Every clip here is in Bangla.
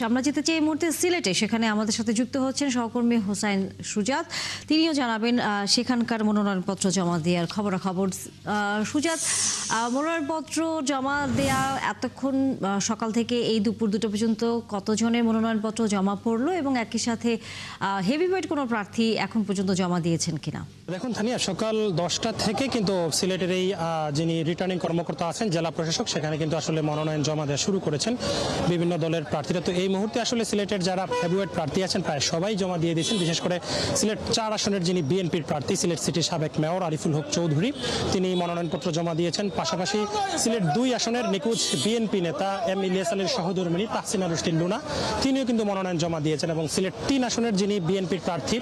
আমরা যেতে চাই এই মুহূর্তে সিলেটে, সেখানে আমাদের সাথে যুক্ত হচ্ছেন সহকর্মী হোসাইন সুজাত। তিনিও জানাবেন সেখানকার মনোনয়নপত্র জমা দেওয়ার খবরাখবর। সুজাত, মনোনয়নপত্র জমা দেয়া এতক্ষণ সকাল থেকে এই দুপুর 2টা পর্যন্ত কতজনের মনোনয়নপত্র জমা পড়লো এবং একই সাথে হেভিওয়েট কোনো প্রার্থী এখন পর্যন্ত জমা দিয়েছেন কিনা? দেখুন তানিয়া, সকাল 10টা থেকে কিন্তু সিলেটের এই যিনি রিটার্নিং কর্মকর্তা আছেন জেলা প্রশাসক, সেখানে কিন্তু আসলে মনোনয়ন জমা দেওয়া শুরু করেছেন বিভিন্ন দলের প্রার্থীরা। তো এই মুহূর্তে আসলে সিলেটের যারা হেভিওয়েট প্রার্থী আছেন প্রায় সবাই জমা দিয়ে দিয়েছেন। বিশেষ করে সিলেট 4 আসনের যিনি বিএনপির প্রার্থী, সিলেট সিটির সাবেক মেয়র আরিফুল হক চৌধুরী, তিনি মনোনয়নপত্র জমা দিয়েছেন। পাশাপাশি সিলেট 2 আসনের নিখোঁজ বিএনপি নেতা এম ইলিয়াস আলীর সহধর্মিণী তাহসিনা রুশদিন লুনা, তিনিও কিন্তু মনোনয়ন জমা দিয়েছেন। এবং সিলেট 3 আসনের যিনি বিএনপির প্রার্থী,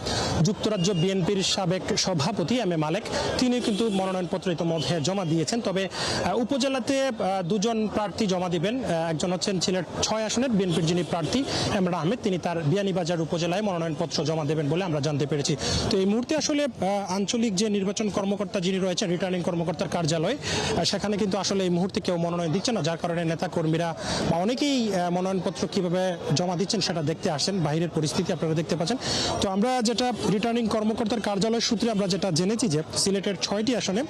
যুক্তরাজ্য বিএনপির সাবেক সভাপতি এম এ মালেক, তিনিও কিন্তু মনোনয়নপত্র ইতিমধ্যে জমা দিয়েছেন। তবে উপজেলাতে 2 জন প্রার্থী জমা দিবেন। একজন হচ্ছেন সিলেট 6 আসনের বিএনপির যিনি প্রার্থী এমরান আহমেদ, তিনি তার বিয়ানীবাজার উপজেলায় মনোনয়নপত্র জমা দেবেন বলে আমরা জানতে পেরেছি। তো এই মুহূর্তে আসলে আঞ্চলিক যে নির্বাচন কর্মকর্তা যিনি রয়েছেন, রিটার্নিং কর্মকর্তার কার্যালয়, সেখানে কিন্তু আসলে এই মুহূর্তে কেউ মনোনয়ন দিচ্ছে না, যার কারণে নেতা কর্মীরা বা অনেকেই মনোনয়নপত্র কিভাবে জমা দিচ্ছেন সেটা দেখতে আসেন। বাইরের পরিস্থিতি আপনারা দেখতে পাচ্ছেন। তো আমরা যেটা রিটার্নিং কর্মকর্তার কার্যালয় সূত্রে আমরা যেটা জেনেছি যে সিলেটের 6টি আসনে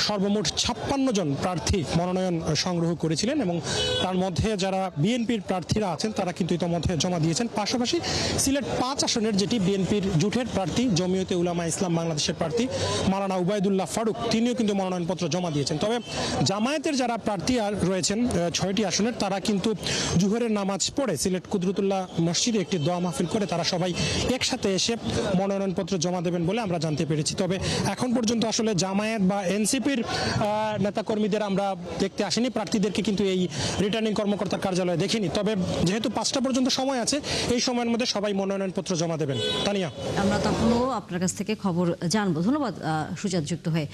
সর্বমোট 56 জন প্রার্থী মনোনয়ন সংগ্রহ করেছিলেন এবং তার মধ্যে যারা বিএনপির প্রার্থীরা আছেন তারা কিন্তু ইতিমধ্যে জমা দিয়েছেন। পাশাপাশি সিলেট 5 আসনের যেটি বিএনপির জোটের প্রার্থী, জমিয়তে উলামা ইসলাম বাংলাদেশের প্রার্থী মাওলানা উবাইদুল্লাহ ফারুক, তিনিও কিন্তু মনোনয়নপত্র জমা দিয়েছেন। তবে জামায়াতের যারা প্রার্থী রয়েছেন 6টি আসনের, তারা কিন্তু জুহরের নামাজ পড়ে সিলেট কুদরতুল্লাহ মসজিদে একটি দোয়া মাহফিল করে তারা সবাই একসাথে এসে মনোনয়নপত্র জমা দেবেন বলে আমরা জানতে পেরেছি। তবে এখন পর্যন্ত আসলে জামায়াত বা এনসিপির নেতাকর্মীদের আমরা দেখতে আসিনি, প্রার্থীদেরকে কিন্তু এই রিটার্নিং কর্মকর্তার কার্যালয়ে দেখিনি। তবে যেহেতু 5টা পর্যন্ত সময় আছে, এই সময়ের মধ্যে সবাই মনোনয়নপত্র জমা দেবেন। তানিয়া, আমরা তখনও আপনার কাছ থেকে খবর জানবো। ধন্যবাদ সুজাত যুক্ত হয়ে।